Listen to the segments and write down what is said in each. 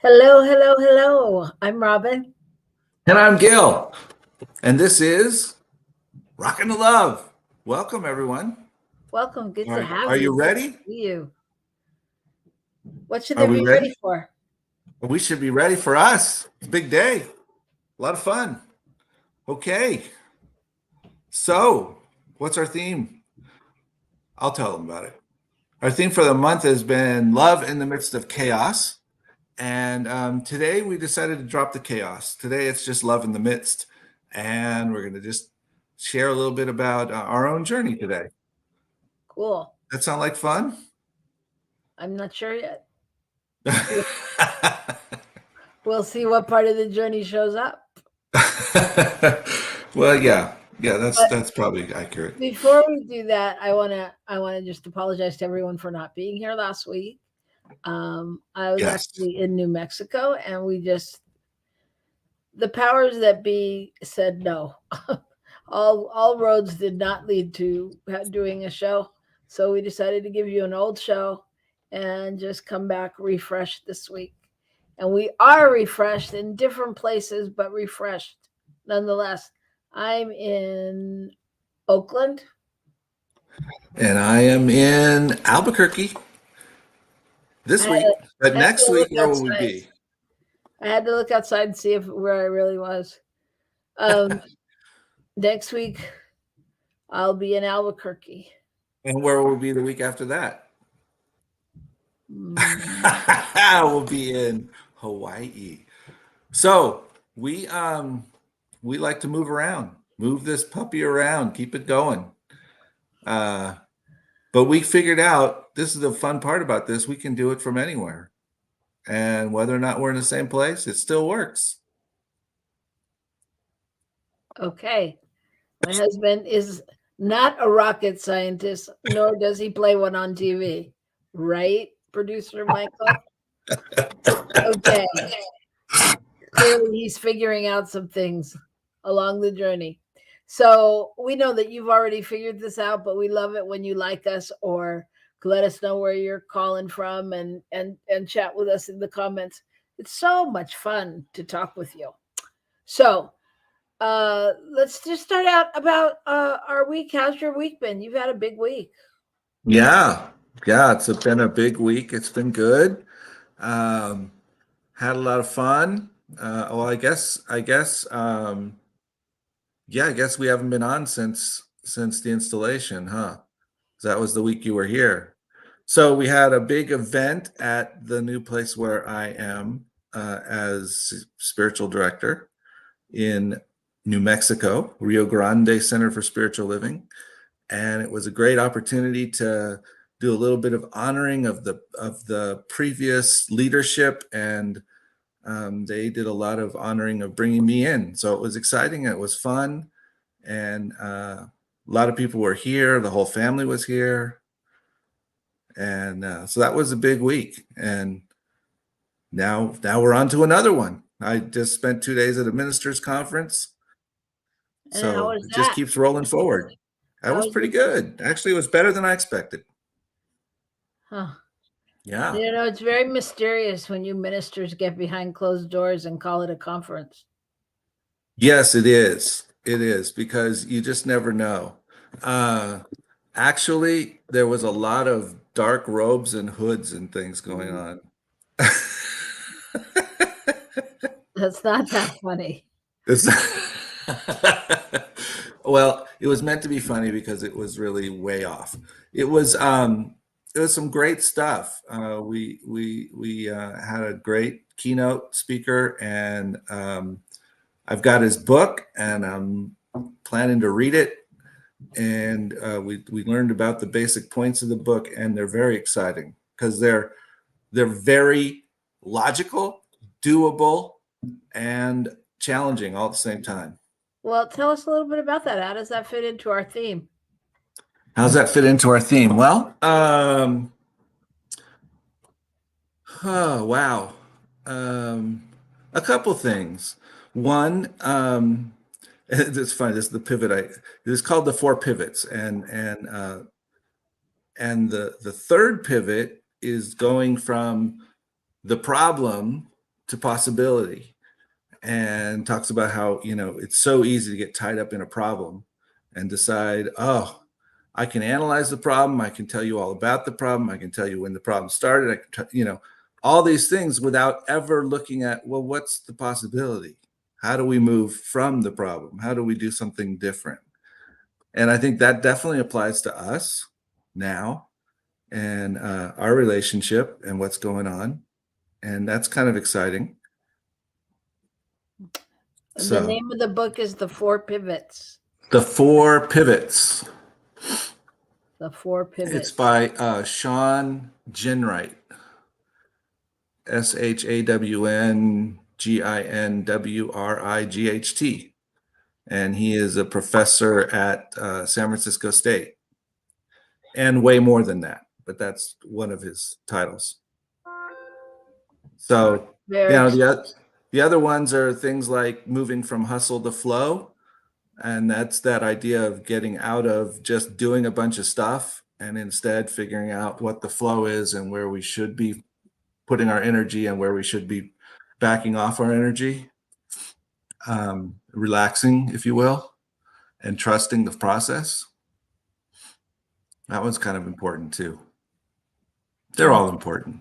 Hello, hello, hello. I'm Robyn. And I'm Gil. And this is Rockin The Love. Welcome, everyone. Welcome. Good to have Are you. you Good to ready? see you. What should Are they we be ready ready? for? We should be ready for us. It's a big day. A lot of fun. Okay. So, what's our theme? I'll tell them about it. Our theme for the month has been love in the midst of chaos. And today we decided to drop the chaos. Today it's just love in the midst. And we're going to just share a little bit about our own journey today. Cool. That sound like fun? I'm not sure yet. We'll see what part of the journey shows up. Well, yeah, But that's probably accurate. before we do that, I wanna just apologize to everyone for not being here last week. I was Yes. actually in New Mexico, and the powers that be said no. All roads did not lead to doing a show, so we decided to give you an old show and just come back refreshed this week. And we are refreshed in different places, but refreshed nonetheless. I'm in Oakland. And I am in Albuquerque I this had, week. But I had next to week, look where will we outside. be? I had to look outside and see if where I really was. Um, Next week I'll be in Albuquerque. And where will we be the week after that? Mm, We'll be in Hawaii. So we like to move around, move this puppy around, keep it going. Uh, but we figured out this is the fun part about this. We can do it from anywhere. And whether or not we're in the same place, it still works. Okay. My husband is not a rocket scientist, nor does he play one on TV. Right, producer Michael? Okay. Clearly, he's figuring out some things along the journey. So we know that you've already figured this out, but we love it when you like us or let us know where you're calling from and chat with us in the comments. It's so much fun to talk with you. So let's just start out about our week. How's your week been? You've had a big week. Yeah, yeah, it's been a big week. It's been good. Um, Had a lot of fun. Well, yeah, I guess we haven't been on since the installation, huh? That was the week you were here. So we had a big event at the new place where I am as spiritual director in New Mexico, Rio Grande Center for Spiritual Living, and it was a great opportunity to do a little bit of honoring of the previous leadership, and they did a lot of honoring of bringing me in. So it was exciting. It was fun, and a lot of people were here. The whole family was here, and so that was a big week. And now we're on to another one. I just spent 2 days at a ministers' conference, And how so was it just that? keeps rolling forward. That How was was pretty it? good. Actually, it was better than I expected. Huh. Yeah. It's very mysterious when you ministers get behind closed doors and call it a conference. Yes, it is. It is because you just never know. Uh, Actually, there was a lot of dark robes and hoods and things going Mm, on. that's not that funny. It's well, it was meant to be funny because it was really way off. It was it was some great stuff. We had a great keynote speaker, and I've got his book, and I'm planning to read it. And we learned about the basic points of the book, and they're very exciting because they're very logical, doable, and challenging all at the same time. Well, tell us a little bit about that. How does that fit into our theme? How's that fit into our theme? Well, oh wow, um, a couple things. One, it's funny. This is the pivot. It is called the four pivots, and the third pivot is going from the problem to possibility, and talks about how, it's so easy to get tied up in a problem and decide, oh, I can analyze the problem, I can tell you all about the problem, I can tell you when the problem started, I can all these things without ever looking at, well, what's the possibility? How do we move from the problem? How do we do something different? And I think that definitely applies to us now, and our relationship and what's going on. And that's kind of exciting. The So name of the book is The Four Pivots. The Four Pivots. The Four Pivots. It's by Sean Ginwright. SHAWNGINWRIGHT. And he is a professor at San Francisco State. And way more than that, but that's one of his titles. So, the other ones are things like moving from hustle to flow. And that's that idea of getting out of just doing a bunch of stuff and instead figuring out what the flow is and where we should be putting our energy and where we should be backing off our energy, relaxing, if you will, and trusting the process. That one's kind of important too. They're all important.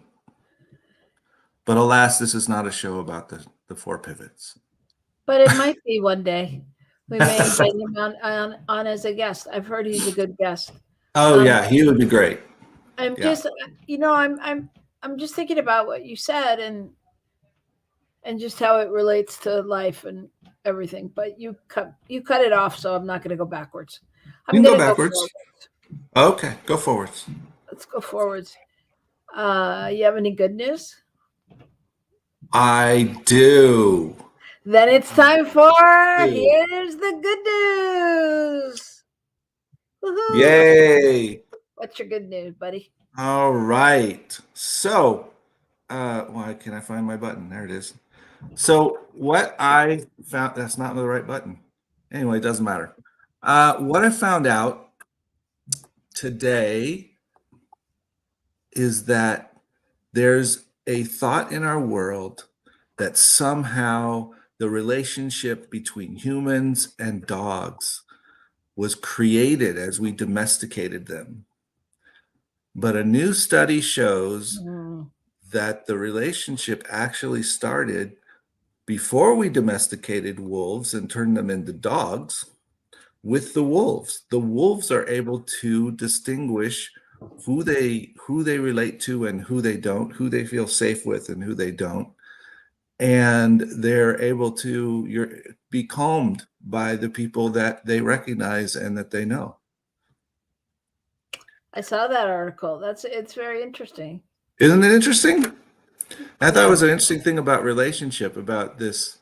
But alas, this is not a show about the four pivots. But it might be one day. We may invite him on as a guest. I've heard he's a good guest. Oh yeah, he would be great. I'm just, I'm just thinking about what you said and just how it relates to life and everything. But you cut it off, so I'm not going to go backwards. I'm going to go backwards. Okay, go forwards. Let's go forwards. You have any good news? I do. Then it's time for Here's the Good News. Woo-hoo. Yay. What's your good news, buddy? All right. So, why can't I find my button? There it is. So what I found, that's not the right button. Anyway, it doesn't matter. What I found out today is that there's a thought in our world that somehow the relationship between humans and dogs was created as we domesticated them. But a new study shows that the relationship actually started before we domesticated wolves and turned them into dogs with the wolves. The wolves are able to distinguish who they relate to and who they don't, who they feel safe with and who they don't. And they're able to be calmed by the people that they recognize and that they know. I saw that article. It's very interesting. Isn't it interesting? I thought it was an interesting thing about relationship, about this,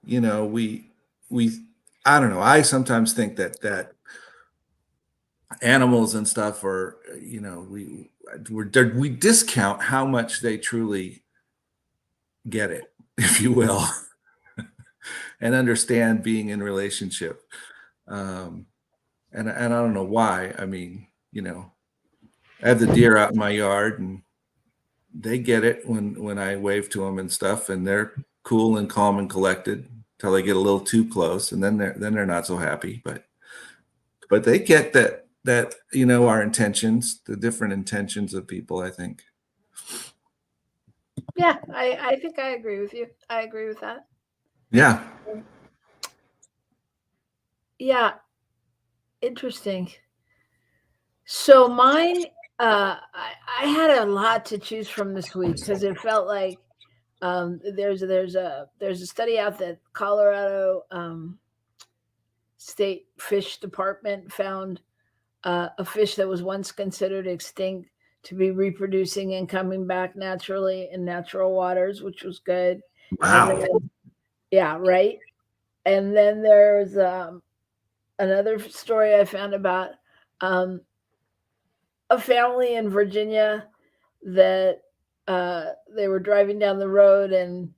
I don't know. I sometimes think that animals and stuff are, we discount how much they truly get it, if you will, and understand being in relationship. And I don't know why. I mean, I have the deer out in my yard and they get it when I wave to them and stuff, and they're cool and calm and collected until they get a little too close, and then they're not so happy. But they get that our intentions, the different intentions of people, I think. Yeah, I think I agree with you. I agree with that. Yeah. Yeah. Interesting. So mine, I had a lot to choose from this week because it felt like there's a study out that Colorado State Fish Department found a fish that was once considered extinct to be reproducing and coming back naturally in natural waters, which was good. Wow. Yeah, right. And then there's another story I found about a family in Virginia that they were driving down the road and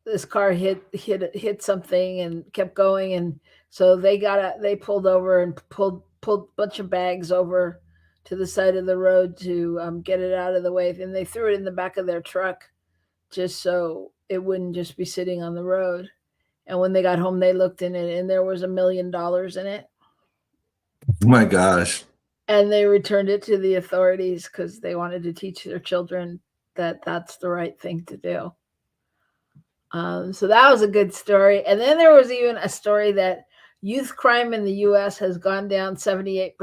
this car hit something and kept going, and so they pulled over and pulled a bunch of bags over to the side of the road to get it out of the way, and they threw it in the back of their truck just so it wouldn't just be sitting on the road. And when they got home, they looked in it and there was $1 million in it. Oh my gosh. And they returned it to the authorities because they wanted to teach their children that that's the right thing to do. So that was a good story. And then there was even a story that youth crime in the U.S. has gone down 78%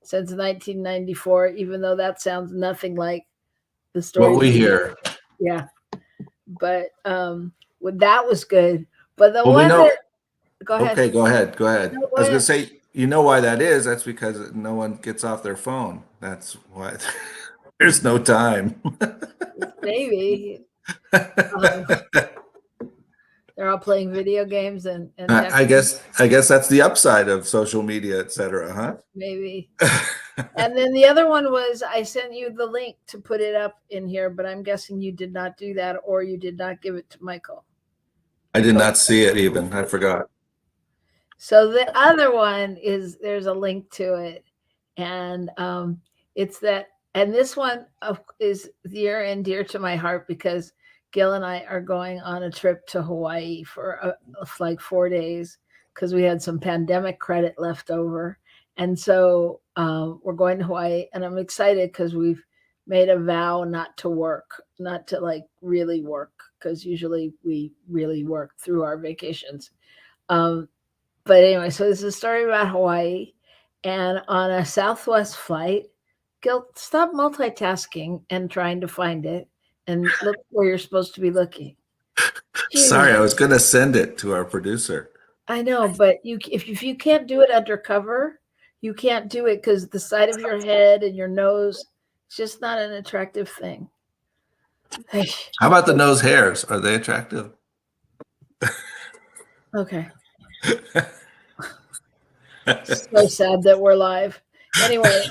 since 1994, even though that sounds nothing like the story. What we hear. Yeah. But that was good. But the Well, one that, go ahead. Okay, go ahead. Go ahead. No, go I was going ahead. to say, you know why that is? That's because no one gets off their phone. That's why there's no time. Maybe. They're all playing video games and I guess that's the upside of social media, etc. Huh? Maybe. And then the other one was I sent you the link to put it up in here, but I'm guessing you did not do that or you did not give it to Michael. I did not see it even. I forgot. So the other one is there's a link to it, and it's that, and this one is near and dear to my heart because Gil and I are going on a trip to Hawaii for like 4 days because we had some pandemic credit left over. And so we're going to Hawaii, and I'm excited because we've made a vow not to work, not to like really work, because usually we really work through our vacations. But anyway, so this is a story about Hawaii, and on a Southwest flight, Gil, stop multitasking and trying to find it, and look where you're supposed to be looking. Sorry, I was going to send it to our producer. I know, but if you can't do it undercover, you can't do it because the side of your head and your nose, it's just not an attractive thing. How about the nose hairs? Are they attractive? Okay. So sad that we're live. Anyway,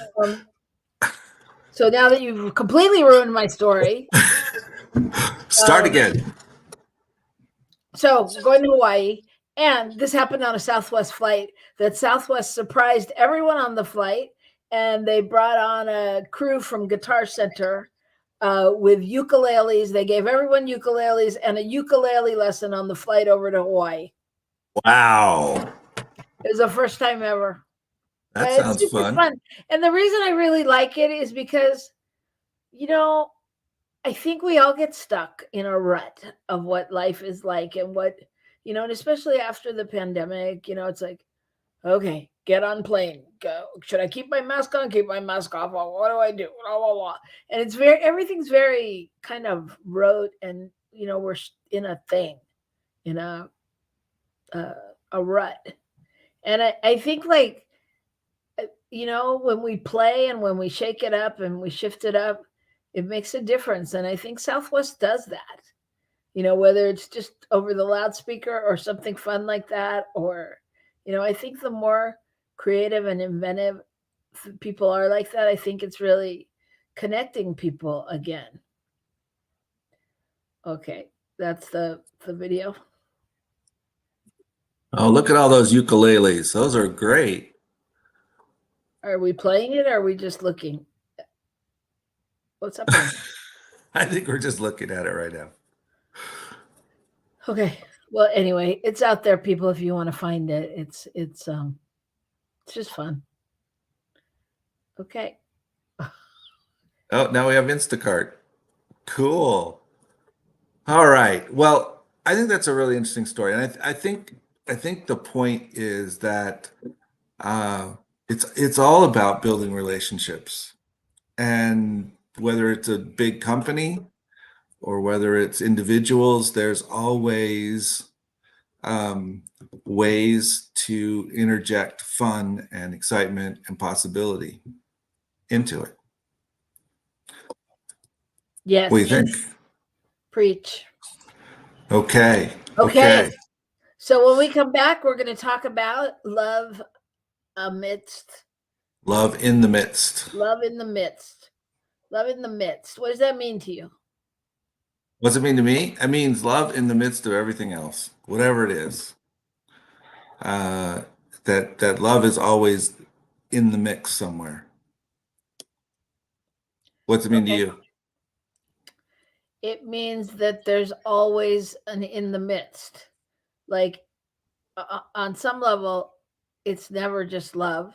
so now that you've completely ruined my story, start again. So going to Hawaii, and this happened on a Southwest flight. That Southwest surprised everyone on the flight, and they brought on a crew from Guitar Center with ukuleles. They gave everyone ukuleles and a ukulele lesson on the flight over to Hawaii. Wow. It was the first time ever. That sounds fun. And the reason I really like it is because, you know, I think we all get stuck in a rut of what life is like and what, you know, and especially after the pandemic, you know, it's like, okay, get on plane. Go. Should I keep my mask on? Keep my mask off? What do I do? Blah, blah, blah. And it's everything's very kind of rote, and, you know, we're in a thing, in a rut. And I think, like, you know, when we play and when we shake it up and we shift it up, it makes a difference. And I think Southwest does that, you know, whether it's just over the loudspeaker or something fun like that, or, you know, I think the more creative and inventive people are like that, I think it's really connecting people again. Okay, that's the video. Oh, look at all those ukuleles. Those are great. Are we playing it or are we just looking? What's up? I think we're just looking at it right now. Okay. Well, anyway, it's out there, people, if you want to find it. It's just fun. Okay. Oh, now we have Instacart. Cool. All right. Well, I think that's a really interesting story. And I think the point is that it's all about building relationships. And whether it's a big company or whether it's individuals, there's always ways to interject fun and excitement and possibility into it. Yes. What do you think? Preach. Okay. So when we come back, we're going to talk about love amidst. Love in the midst. Love in the midst. Love in the midst. What does that mean to you? What's it mean to me? It means love in the midst of everything else, whatever it is. That love is always in the mix somewhere. What's it mean to you? It means that there's always an in the midst. Like on some level, it's never just love.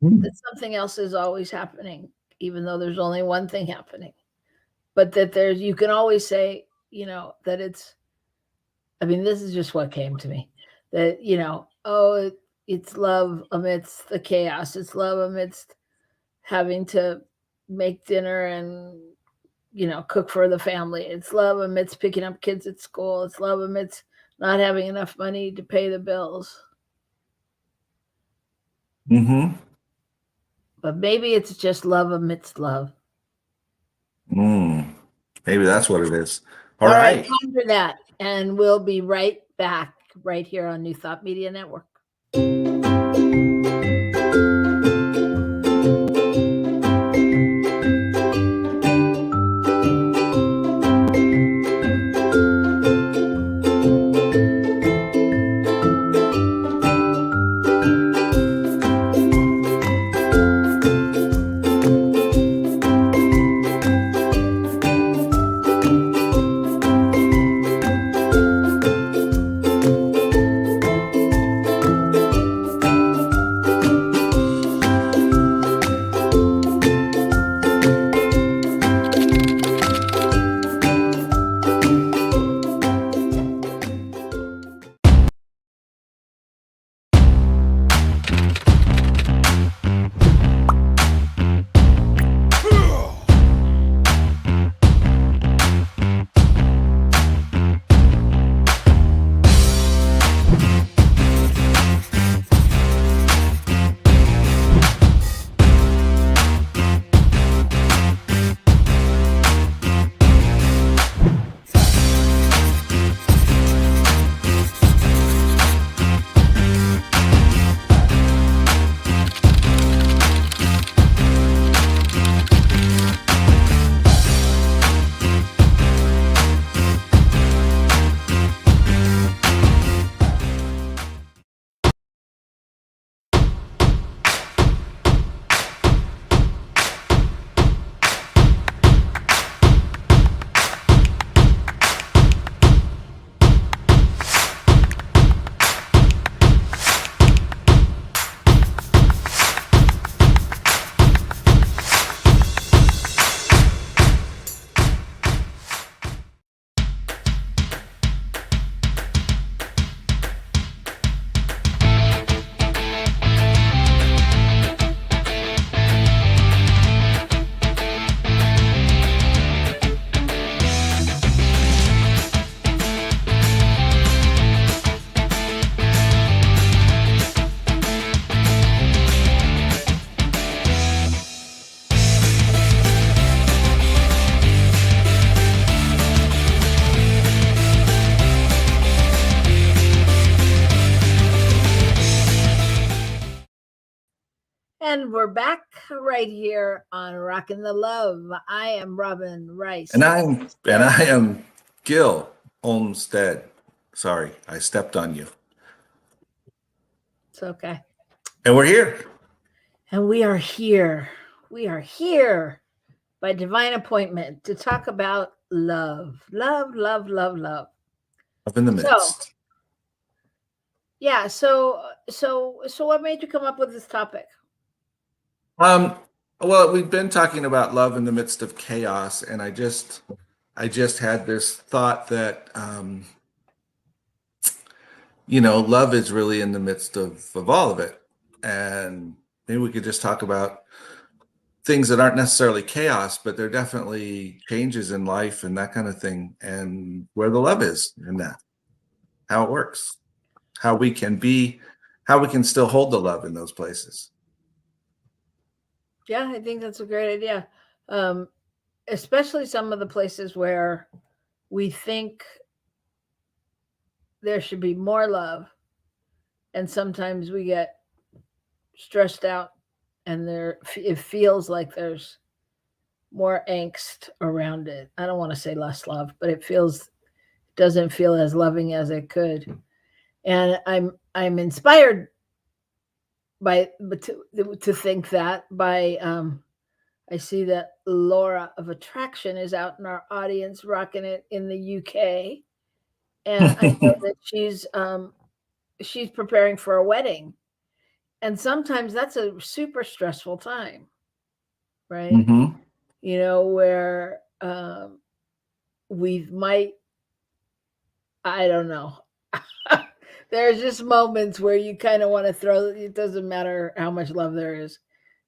That something else is always happening, even though there's only one thing happening. But that there's, you can always say, that it's, I mean, this is just what came to me, that, oh, it's love amidst the chaos. It's love amidst having to make dinner and, cook for the family. It's love amidst picking up kids at school. It's love amidst not having enough money to pay the bills. Mm-hmm. But maybe it's just love amidst love. Maybe that's what it is. All right. Ponder that. And we'll be right back right here on New Thought Media Network. And we're back right here on Rockin The Love. I am Robyn Rice. And I am Gil Olmsted. Sorry, I stepped on you. It's okay. And we're here. And we are here. We are here by divine appointment to talk about love. Love, love, love, love. Up in the midst. So what made you come up with this topic? Well, we've been talking about love in the midst of chaos, and I just had this thought that love is really in the midst of all of it. And maybe we could just talk about things that aren't necessarily chaos, but they're definitely changes in life and that kind of thing, and where the love is in that, how it works, how we can still hold the love in those places. Yeah, I think that's a great idea. Especially some of the places where we think there should be more love, and sometimes we get stressed out and it feels like there's more angst around it. I don't want to say less love, but it doesn't feel as loving as it could. And I'm inspired to think that by I see that Laura of Attraction is out in our audience rocking it in the UK. And I know that she's preparing for a wedding. And sometimes that's a super stressful time, right? Mm-hmm. Where we might, I don't know. There's just moments where you kind of want to throw, it doesn't matter how much love there is.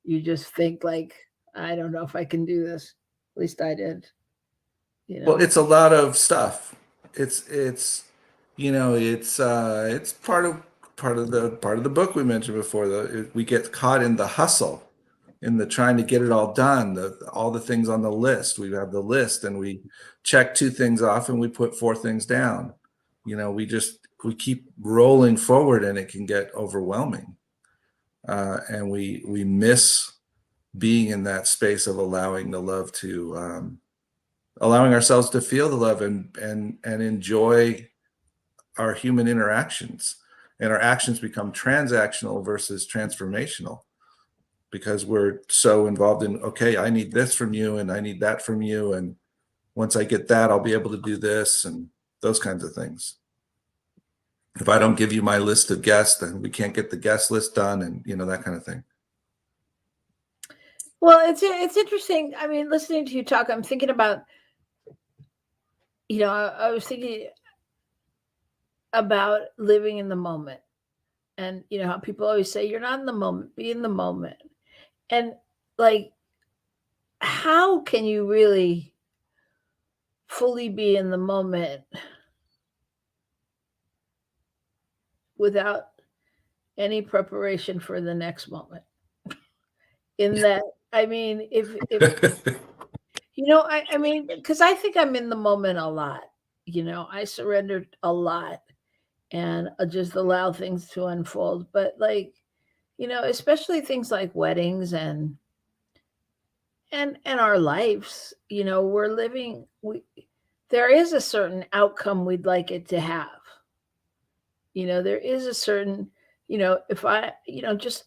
You just think like, I don't know if I can do this. At least I did, Well, it's a lot of stuff. It's it's part of the book we mentioned before. We get caught in the hustle, in the trying to get it all done, all the things on the list. We have the list and we check 2 things off and we put 4 things down. We keep rolling forward and it can get overwhelming. And we miss being in that space of allowing the love to allowing ourselves to feel the love and enjoy our human interactions. And our actions become transactional versus transformational, because we're so involved in, okay, I need this from you and I need that from you, and once I get that, I'll be able to do this, and those kinds of things. If I don't give you my list of guests, then we can't get the guest list done, and that kind of thing. Well, it's interesting. I mean, listening to you talk, I'm thinking about, I was thinking about living in the moment. And how people always say you're not in the moment, be in the moment. And like, how can you really fully be in the moment without any preparation for the next moment? In that, I mean, if I mean, because I think I'm in the moment a lot. I surrendered a lot and just allow things to unfold. But like, especially things like weddings and our lives, we're living, there is a certain outcome we'd like it to have. There is a certain, if I, just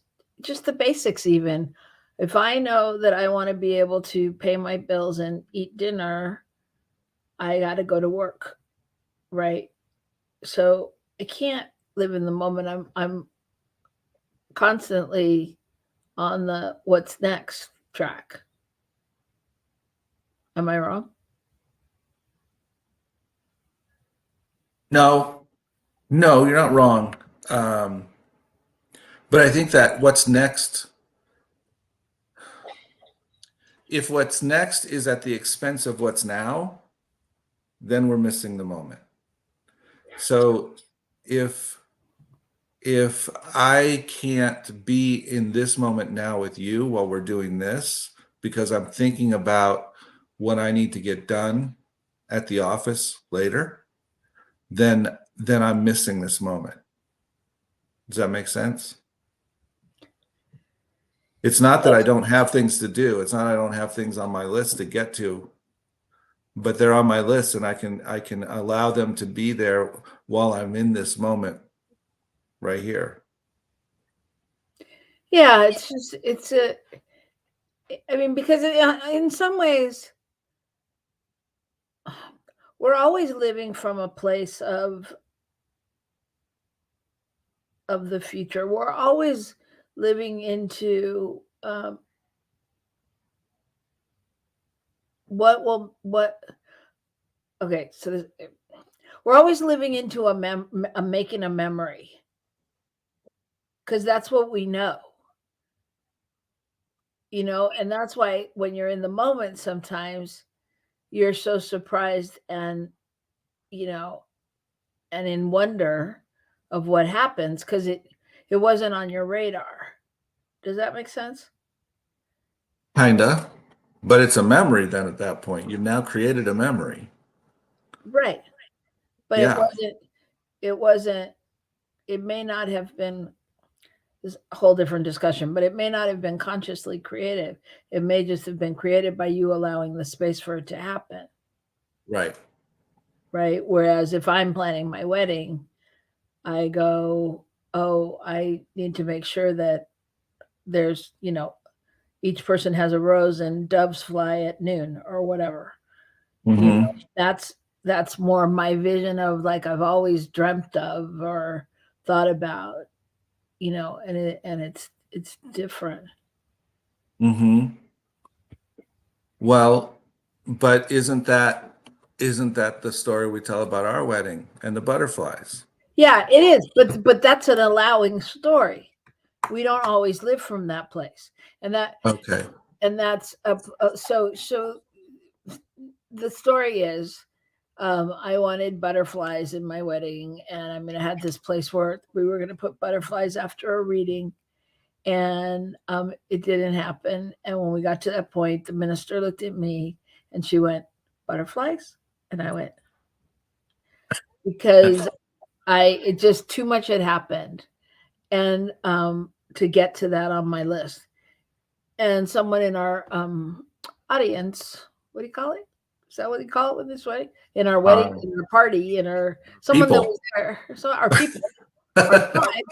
the basics. Even if I know that I want to be able to pay my bills and eat dinner, I got to go to work, right? So I can't live in the moment. I'm constantly on the what's next track. Am I wrong? No, you're not wrong. But I think that if what's next is at the expense of what's now, then we're missing the moment. So if I can't be in this moment now with you while we're doing this, because I'm thinking about what I need to get done at the office later, then I'm missing this moment. Does that make sense? It's not that I don't have things to do. It's not I don't have things on my list to get to, but they're on my list, and I can allow them to be there while I'm in this moment right here. Yeah, I mean, because in some ways, we're always living from a place of the future. We're always living into what. Okay, so we're always living into making a memory, because that's what we know. And that's why when you're in the moment, sometimes you're so surprised and you know and in wonder of what happens, because it wasn't on your radar. Does that make sense? Kinda, but it's a memory then at that point. You've now created a memory. Right. But Yeah, it wasn't it may not have been, this a whole different discussion, but it may not have been consciously created. It may just have been created by you allowing the space for it to happen. right. Right. Whereas if I'm planning my wedding, I go, oh, I need to make sure that there's, each person has a rose and doves fly at noon or whatever. You know, Mm-hmm. that's more my vision of like I've always dreamt of or thought about, and it's different. Mm-hmm. Well, but isn't that the story we tell about our wedding and the butterflies? Yeah, it is, but that's an allowing story. We don't always live from that place, and Okay. that's so the story is, I wanted butterflies in my wedding, and I had this place where we were going to put butterflies after a reading, and it didn't happen. And when we got to that point, the minister looked at me, and she went, "Butterflies," and I went, because it just too much had happened, and to get to that on my list. And someone in our audience, what do you call it? Is that what you call it with this way? In our wedding, Um, in our party, in our someone that people. was there, so our people, our tribe,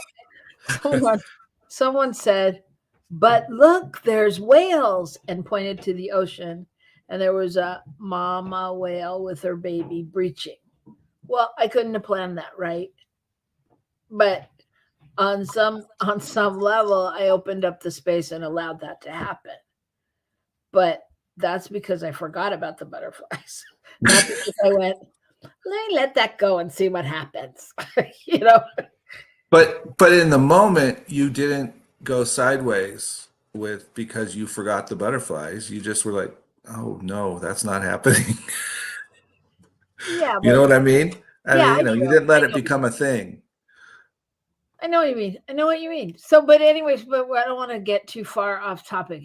someone, someone said, "But look, there's whales," and pointed to the ocean, and there was a mama whale with her baby breaching. Well, I couldn't have planned that, right? But on some level, I opened up the space and allowed that to happen. But that's because I forgot about the butterflies, not because I went, let that go and see what happens. you know? But in the moment, you didn't go sideways with because you forgot the butterflies. You just were like, "Oh no, that's not happening." Yeah, You know but what I mean? I yeah, mean, I you do. didn't let I it know. become a thing. I know what you mean. I know what you mean. So, but anyways, but I don't want to get too far off topic.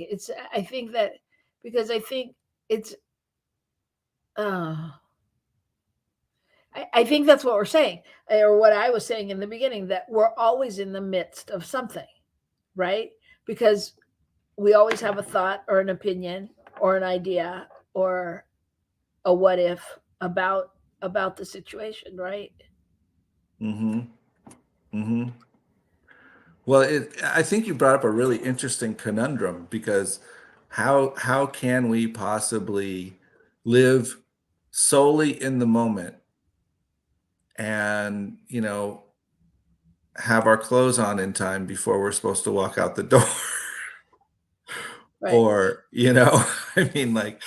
I think that because I think it's, uh, I think that's what we're saying, or what I was saying in the beginning, that we're always in the midst of something, right? Because we always have a thought or an opinion or an idea or a what if about the situation, right? Mm-hmm. Mm-hmm. Well, I think you brought up a really interesting conundrum because how can we possibly live solely in the moment and, have our clothes on in time before we're supposed to walk out the door? Right. Or, I mean, like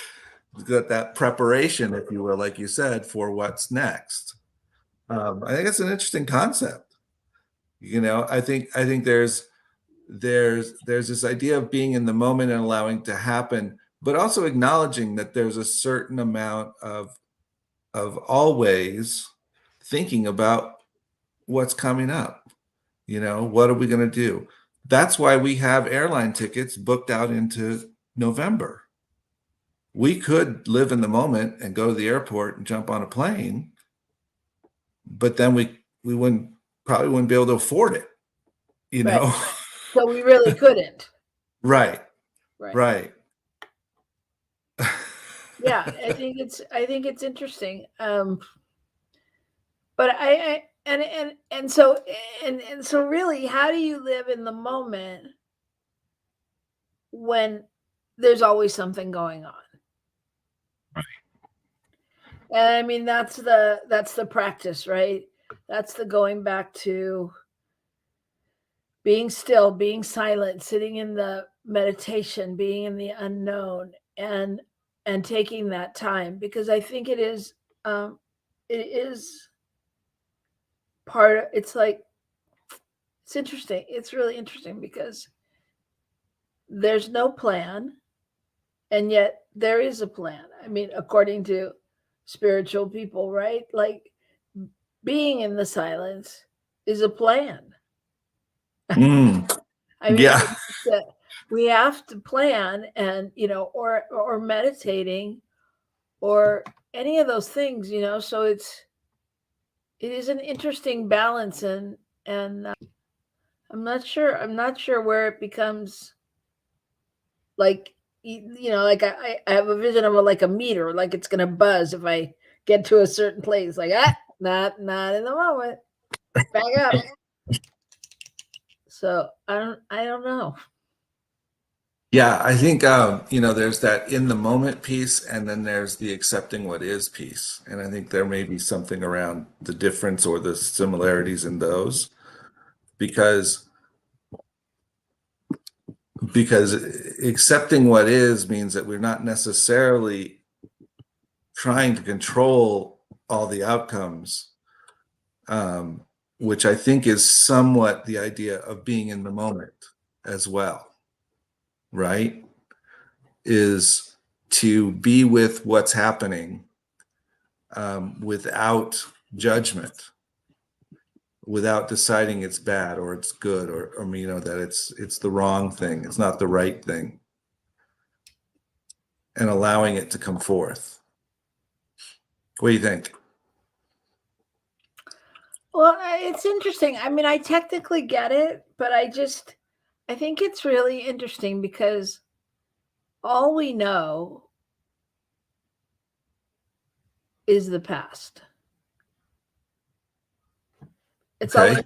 that preparation, if you will, like you said, for what's next. I think it's an interesting concept. I think there's this idea of being in the moment and allowing it to happen, but also acknowledging that there's a certain amount of always thinking about what's coming up. What are we going to do? That's why we have airline tickets booked out into November. We could live in the moment and go to the airport and jump on a plane, but then we probably wouldn't be able to afford it, you Right. know? So we really couldn't. Right, Right. right. Yeah, I think it's interesting. But I and so really, how do you live in the moment when there's always something going on? And that's the practice, right? That's the going back to being still, being silent, sitting in the meditation, being in the unknown, and taking that time, because I think it is part of, it's like, it's interesting. It's really interesting because there's no plan, and yet there is a plan. According to spiritual people, right? Like, being in the silence is a plan. Mm, I yeah. think that we have to plan, and or meditating, or any of those things. So it is an interesting balance, and I'm not sure where it becomes like, like I have a vision of like a meter, like it's gonna buzz if I get to a certain place, like, not in the moment, back up. So I don't know. Yeah, I think there's that in the moment piece, and then there's the accepting what is piece. And I think there may be something around the difference or the similarities in those, because because accepting what is means that we're not necessarily trying to control all the outcomes, which I think is somewhat the idea of being in the moment as well, right? Is to be with what's happening, without judgment, without deciding it's bad or it's good, or that it's the wrong thing, it's not the right thing, and allowing it to come forth. What do you think? Well, it's interesting. I mean, I technically get it, but I think it's really interesting because all we know is the past. It's all Okay.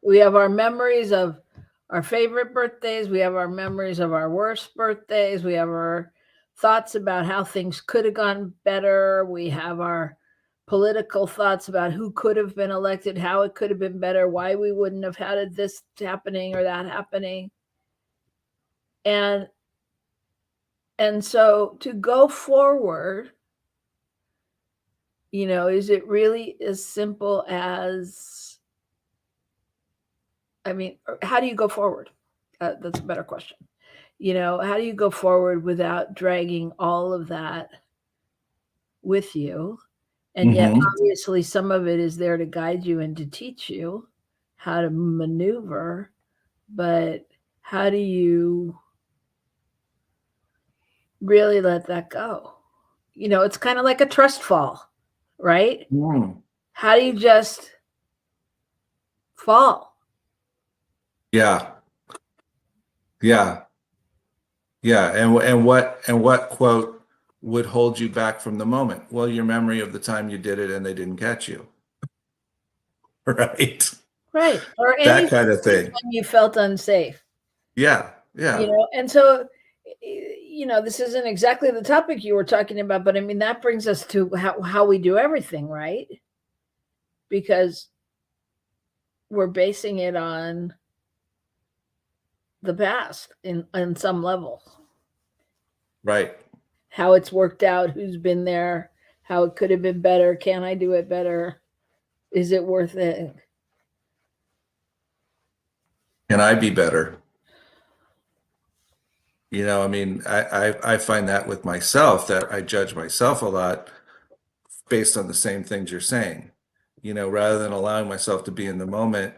we have our memories of our favorite birthdays. We have our memories of our worst birthdays. We have our thoughts about how things could have gone better. We have our political thoughts about who could have been elected, how it could have been better, why we wouldn't have had this happening or that happening. And so to go forward, is it really as simple as, I mean, how do you go forward? That's a better question. How do you go forward without dragging all of that with you? And yet, Mm-hmm. obviously, some of it is there to guide you and to teach you how to maneuver. But how do you really let that go? It's kind of like a trust fall, right? Mm. How do you just fall? Yeah, yeah, yeah. And what quote would hold you back from the moment? Well, your memory of the time you did it and they didn't catch you. Right. Right. Or any That kind of thing. time you felt unsafe. Yeah, yeah, And so this isn't exactly the topic you were talking about, but I mean that brings us to how we do everything, right? Because we're basing it on the past in some level, right. how it's worked out, who's been there, how it could have been better, can I do it better, is it worth it? Can I be better? I mean, I find that with myself, that I judge myself a lot based on the same things you're saying. Rather than allowing myself to be in the moment,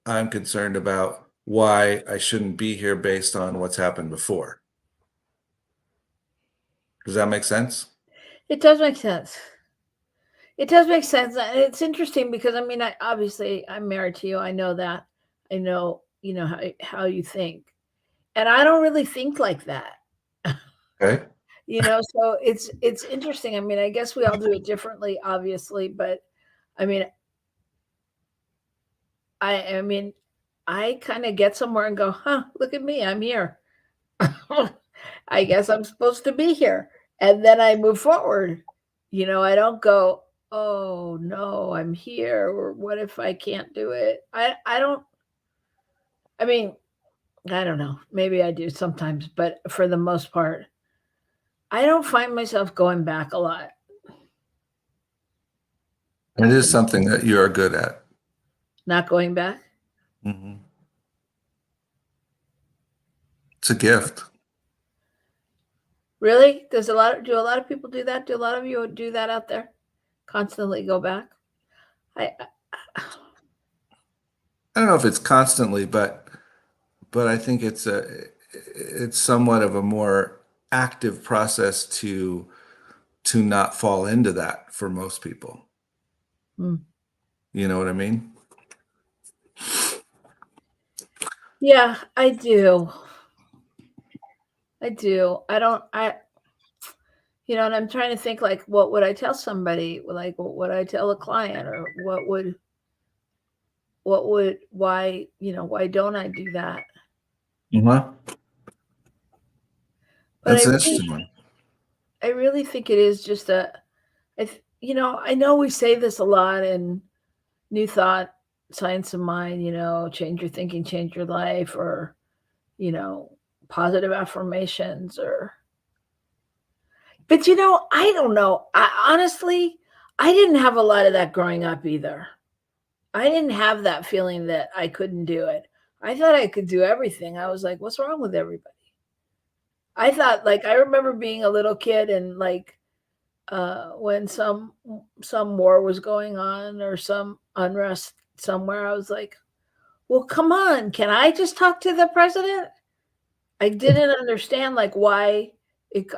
I'm concerned about why I shouldn't be here based on what's happened before. Does that make sense? It does make sense. It does make sense. It's interesting because I mean, obviously I'm married to you. I know that. I know, how you think. And I don't really think like that. Okay. So it's interesting. I mean, I guess we all do it differently, obviously, but I mean, I mean, I kind of get somewhere and go, huh, look at me, I'm here. I guess I'm supposed to be here. And then I move forward. I don't go, oh no, I'm here, or what if I can't do it? I don't, I mean, I don't know. Maybe I do sometimes, but for the most part, I don't find myself going back a lot. It is something that you're good at. Not going back. Hmm. It's a gift. Really? Do a lot of people do that? Do a lot of you do that out there? Constantly go back? I I don't know if it's constantly, but I think it's somewhat of a more active process to not fall into that for most people. Hmm. You know what I mean? Yeah, I do. I do. I don't and I'm trying to think like what would I tell somebody? Like what would I tell a client or why don't I do that? Uh-huh. But That's an interesting one. I really think it is just I know we say this a lot in New Thought, Science of Mind, change your thinking, change your life, or, you know, positive affirmations but I don't know. Honestly, I didn't have a lot of that growing up either. I didn't have that feeling that I couldn't do it. I thought I could do everything. I was like, what's wrong with everybody? I thought, like, I remember being a little kid and like when some war was going on or some unrest somewhere, I was like, well, come on, can I just talk to the president? I didn't understand like why it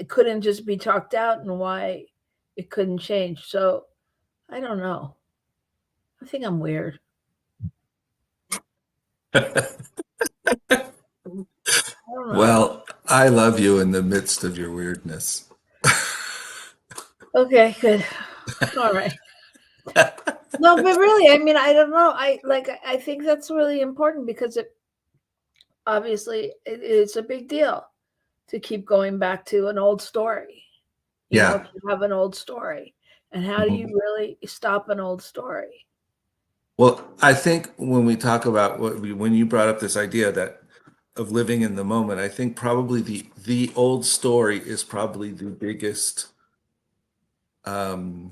couldn't just be talked out and why it couldn't change. So I don't know. I think I'm weird. Well, I love you in the midst of your weirdness. Okay, good. All right. No, but really, I mean, I don't know. I think that's really important because it's a big deal to keep going back to an old story. Yeah. To have an old story. And how do you really stop an old story? Well, I think when we talk about when you brought up this idea that of living in the moment, I think probably the old story is probably the biggest roadblock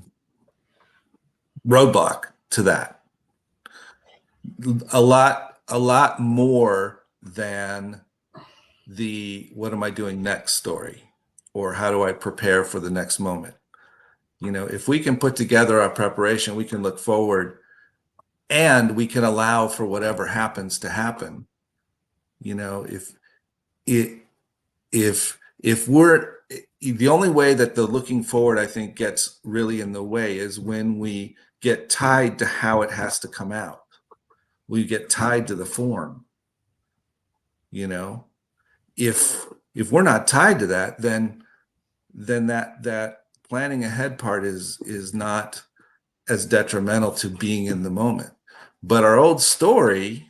to that. A lot more than the what am I doing next story, or how do I prepare for the next moment. If we can put together our preparation, we can look forward and we can allow for whatever happens to happen. If it if we're the only way that the looking forward, I think, gets really in the way is when we get tied to how it has to come out. We get tied to the form. If we're not tied to that, then that planning ahead part is not as detrimental to being in the moment. But our old story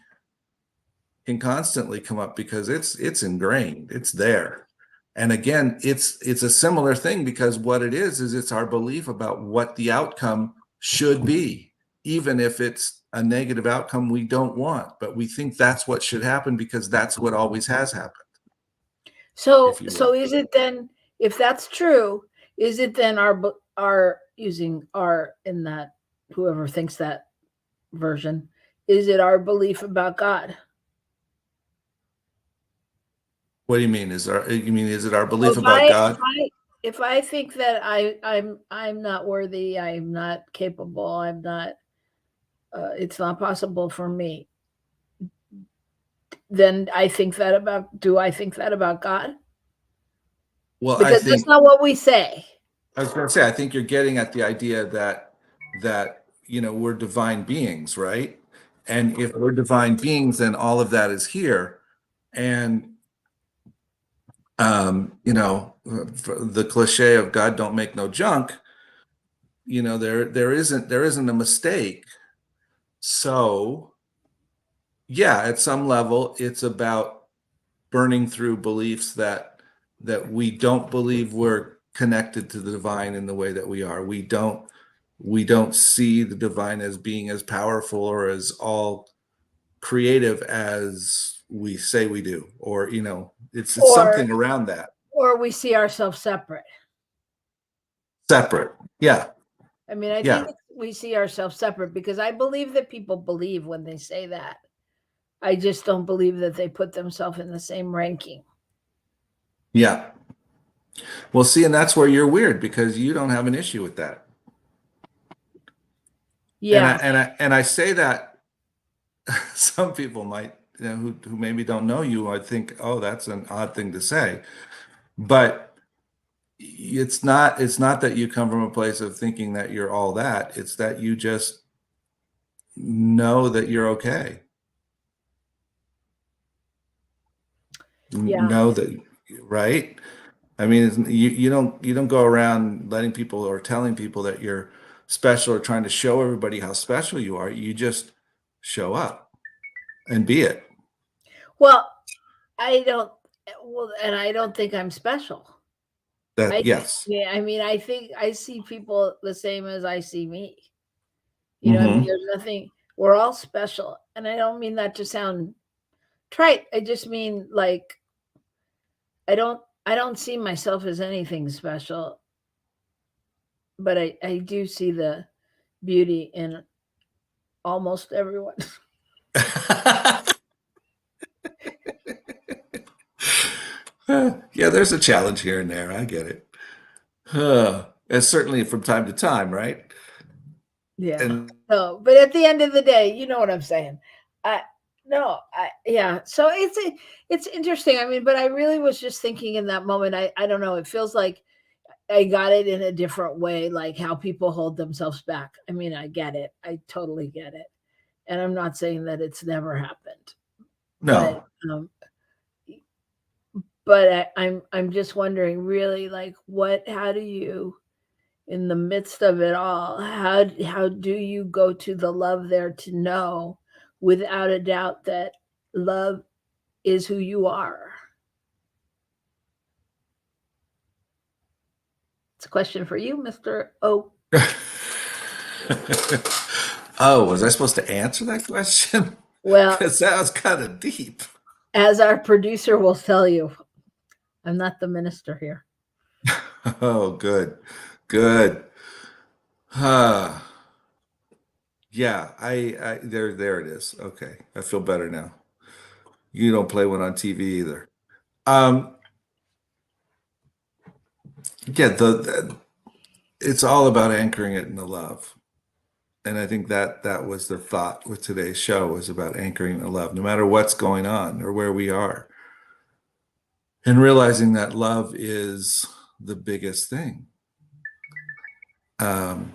can constantly come up because it's ingrained, it's there. And again, it's a similar thing because what it is it's our belief about what the outcome should be, even if it's a negative outcome we don't want, but we think that's what should happen because that's what always has happened. So is it then, if that's true, is it then our using our in that, whoever thinks that version, is it our belief about God? What do you mean? Is it our belief about God? If I think that I'm not worthy, I'm not capable, I'm not it's not possible for me, then do I think that about God? Well, Because that's not what we say. I was going to say, I think you're getting at the idea that we're divine beings, right? And if we're divine beings, then all of that is here. And the cliche of God don't make no junk, there isn't a mistake. So yeah, at some level, it's about burning through beliefs that we don't believe we're connected to the divine in the way that we are. We don't see the divine as being as powerful or as all creative as we say we do, or it's something around that. Or we see ourselves separate. Yeah. I mean, I think we see ourselves separate because I believe that people believe when they say that. I just don't believe that they put themselves in the same ranking. Yeah. Well, see, and that's where you're weird because you don't have an issue with that. Yeah. And I say that some people might, who maybe don't know you, I think, oh, that's an odd thing to say. But it's not that you come from a place of thinking that you're all that. It's that you just know that you're okay. Yeah. Know that, right? I mean, you don't go around letting people or telling people that you're special or trying to show everybody how special you are. You just show up and be it. Well, I don't Well, and I don't think I'm special. That yes. Yeah, I mean, I think I see people the same as I see me. I mean, Hmm. there's nothing. We're all special, and I don't mean that to sound trite. I just mean like I don't see myself as anything special, but I do see the beauty in almost everyone. Yeah, there's a challenge here and there. I get it. And certainly from time to time, right? Yeah. And No, but at the end of the day, you know what I'm saying. I no, I yeah. So it's interesting. I mean, but I really was just thinking in that moment. I don't know. It feels like I got it in a different way, like how people hold themselves back. I mean, I get it. I totally get it. And I'm not saying that it's never happened, but no. um, but I'm just wondering, really, like, what? How do you, in the midst of it all, how do you go to the love there to know, without a doubt, that love is who you are? It's a question for you, Mister O. Oh, was I supposed to answer that question? Well, Because that was kind of deep. as our producer will tell you, I'm not the minister here. Oh, good. Good. Uh, yeah, I there it is. Okay. I feel better now. You don't play one on TV either. Um, yeah, it's all about anchoring it in the love. And I think that was the thought with today's show was about anchoring the love, no matter what's going on or where we are, and realizing that love is the biggest thing. Um,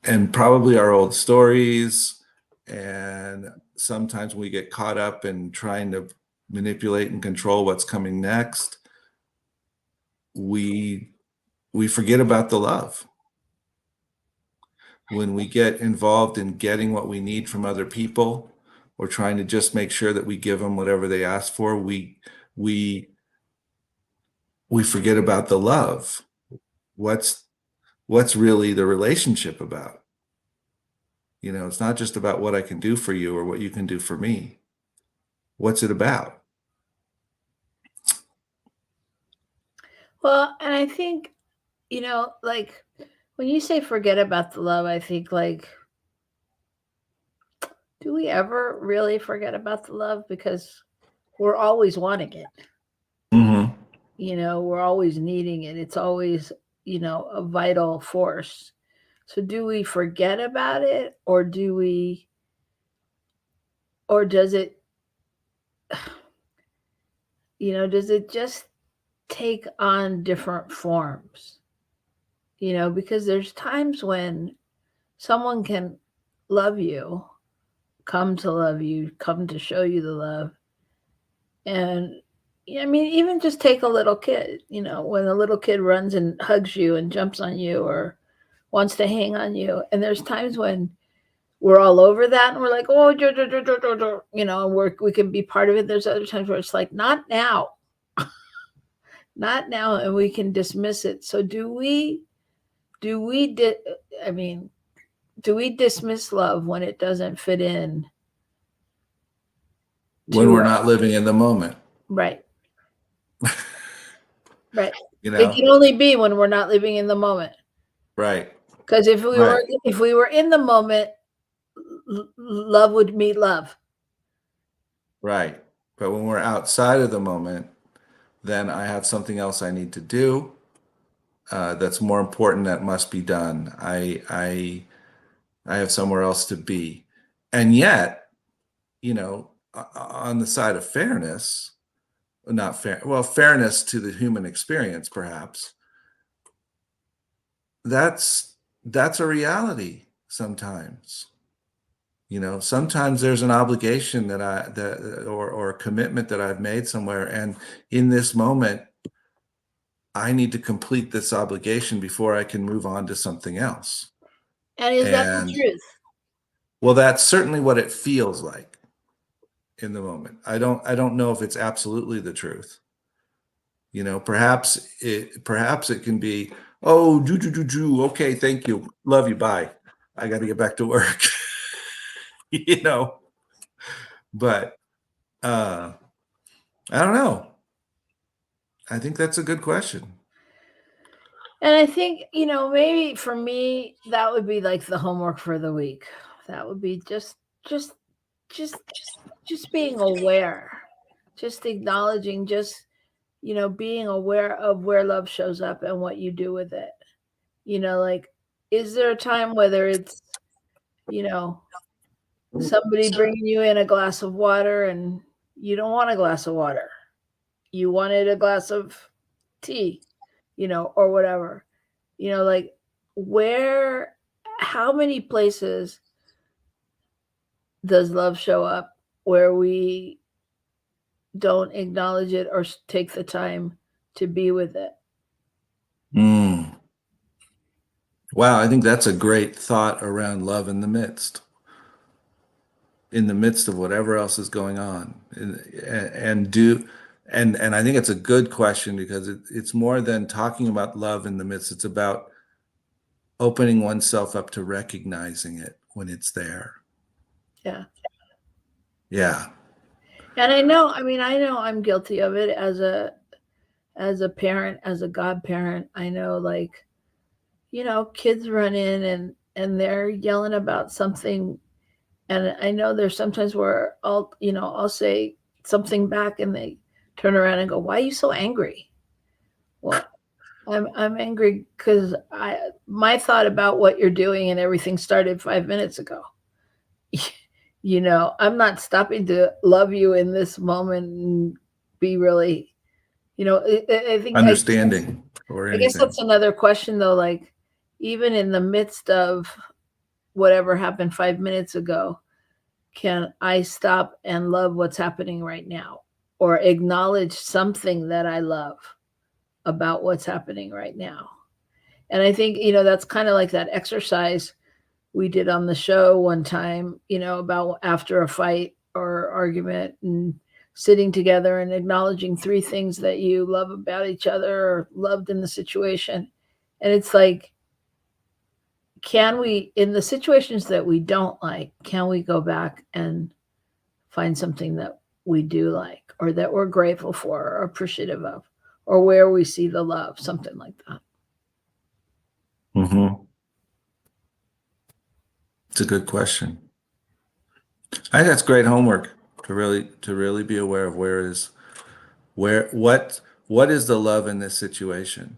and probably our old stories, and sometimes we get caught up in trying to manipulate and control what's coming next. We we forget about the love when we get involved in getting what we need from other people or trying to just make sure that we give them whatever they ask for. We we forget about the love. what's what's really the relationship about? It's not just about what I can do for you or what you can do for me. What's it about? Well, and I think, like, when you say forget about the love, I think, like, do we ever really forget about the love? Because we're always wanting it. Hmm. We're always needing it. It's always, a vital force. So do we forget about it, or does it, does it just take on different forms? Because there's times when someone can love you, come to love you, come to show you the love. And yeah, I mean, even just take a little kid, when a little kid runs and hugs you and jumps on you or wants to hang on you. And there's times when we're all over that and we're like, oh, and we can be part of it. There's other times where it's like, not now, not now. And we can dismiss it. So do we, I mean, do we dismiss love when it doesn't fit in When to we're not living in the moment. right, right. you It know can only be when we're not living in the moment. right. Because Right. if we were in the moment, love would meet love. Right. But when we're outside of the moment, then I have something else I need to do, that's more important, that must be done. I have somewhere else to be. And yet, on the side of fairness, not fair, well, fairness to the human experience, perhaps, that's a reality sometimes. Sometimes there's an obligation or a commitment that I've made somewhere, and in this moment, I need to complete this obligation before I can move on to something else. And is that the And truth? well, that's certainly what it feels like in the moment. I don't know if it's absolutely the truth. You know, perhaps it can be, oh, okay, thank you, love you, bye. I got to get back to work. You know, but I don't know. I think that's a good question. And I think, maybe for me, that would be like the homework for the week. That would be just, just, just being aware, just acknowledging, just, being aware of where love shows up and what you do with it. Like, is there a time, whether it's, you know, somebody bringing you in a glass of water and you don't want a glass of water, you wanted a glass of tea, or whatever, like, where, how many places does love show up where we don't acknowledge it or take the time to be with it? Wow, I think that's a great thought around love in the midst of whatever else is going on, and I think it's a good question, because it's more than talking about love in the midst. It's about opening oneself up to recognizing it when it's there. Yeah. And I know I'm guilty of it as a parent, as a godparent. I know, like, kids run in and they're yelling about something, and I know there's sometimes where I'll say something back and they turn around and go, "Why are you so angry?" Well, I'm angry because my thought about what you're doing and everything started 5 minutes ago. I'm not stopping to love you in this moment and be really, I think understanding or I guess anything. that's another question, though. Like, even in the midst of whatever happened 5 minutes ago, can I stop and love what's happening right now, or acknowledge something that I love about what's happening right now? And I think, that's kind of like that exercise we did on the show one time, about after a fight or argument, and sitting together and acknowledging 3 things that you love about each other or loved in the situation. And it's like, can we, in the situations that we don't like, can we go back and find something that we do like, or that we're grateful for or appreciative of, or where we see the love, something like that? It's a good question. I think that's great homework, to really be aware of what is the love in this situation,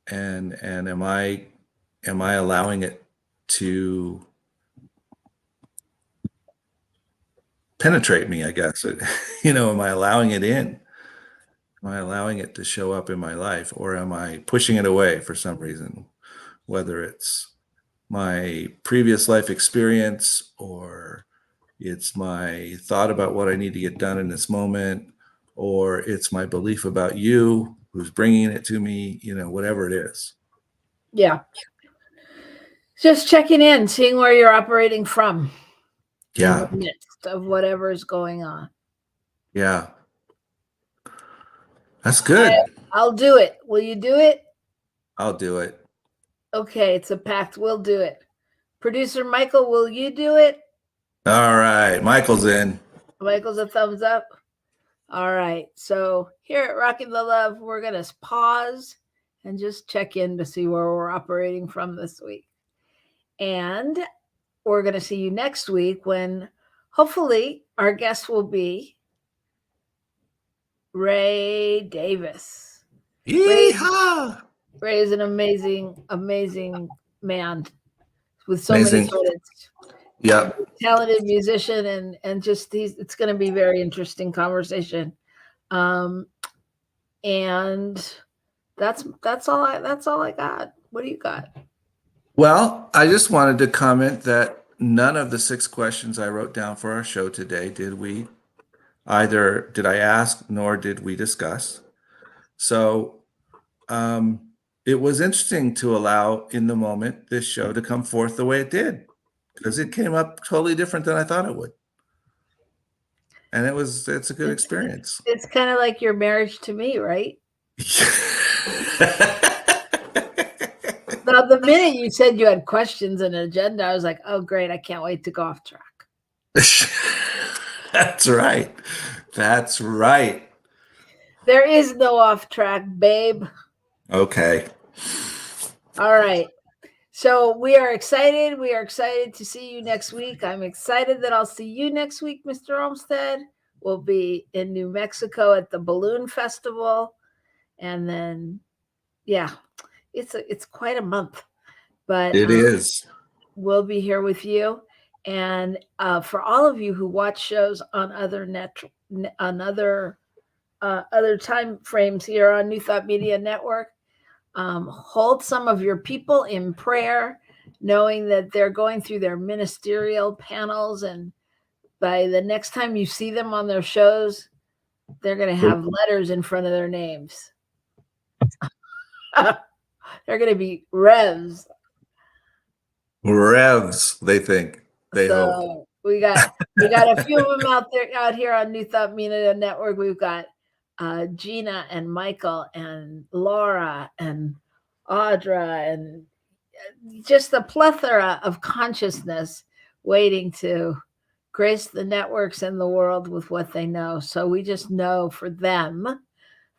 and am I allowing it to penetrate me, I guess. Am I allowing it in? Am I allowing it to show up in my life, or am I pushing it away for some reason? Whether it's my previous life experience, or it's my thought about what I need to get done in this moment, or it's my belief about you, who's bringing it to me, whatever it is. Yeah. Just checking in, seeing where you're operating from. Yeah. In the midst of whatever is going on. Yeah. That's good. I'll do it. Will you do it? I'll do it. Okay, it's a pact. We'll do it. Producer Michael, will you do it? All right. Michael's in. Michael's a thumbs up. All right. So here at Rockin The Love, we're going to pause and just check in to see where we're operating from this week. And we're going to see you next week, when hopefully our guest will be Ray Davis. Yeehaw! Ray is an amazing man with so Amazing. many credits. Yeah. Talented musician, and just it's going to be a very interesting conversation. And that's all I got. What do you got? Well, I just wanted to comment that none of the 6 questions I wrote down for our show today did I ask, nor did we discuss. So it was interesting to allow, in the moment, this show to come forth the way it did, because it came up totally different than I thought it would. And it's a good experience. It's kind of like your marriage to me, right? Now, the minute you said you had questions and agenda, I was like, oh, great. I can't wait to go off track. That's right. That's right. There is no off track, babe. Okay. All right. So we are excited. We are excited to see you next week. I'm excited that I'll see you next week, Mr. Olmsted. We'll be in New Mexico at the Balloon Festival. And then, yeah, it's quite a month. But It is. we'll be here with you. And for all of you who watch shows on other other time frames here on New Thought Media Network, hold some of your people in prayer, knowing that they're going through their ministerial panels, and by the next time you see them on their shows, they're going to have letters in front of their names. They're going to be Revs. Revs, they think. They hope. We got a few of them out here on New Thought Media Network. We've got Gina and Michael and Laura and Audra, and just a plethora of consciousness waiting to grace the networks and the world with what they know. So we just know for them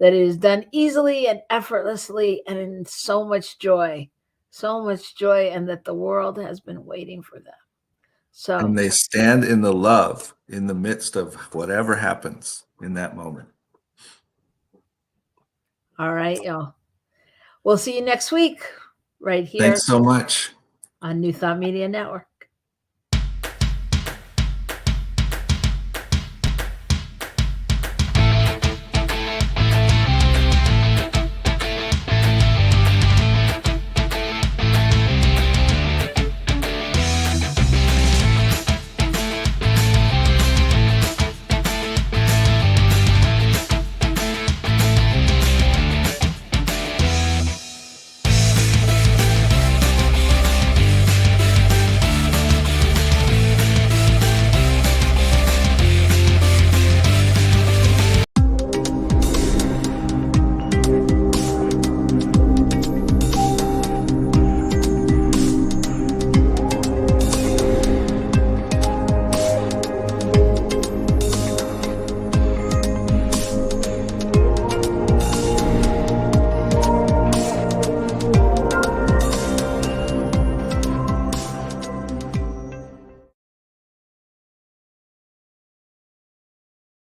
that it is done easily and effortlessly and in so much joy, and that the world has been waiting for them. So, and they stand in the love in the midst of whatever happens in that moment. All right, y'all. We'll see you next week right here. Thanks so much On New Thought Media Network.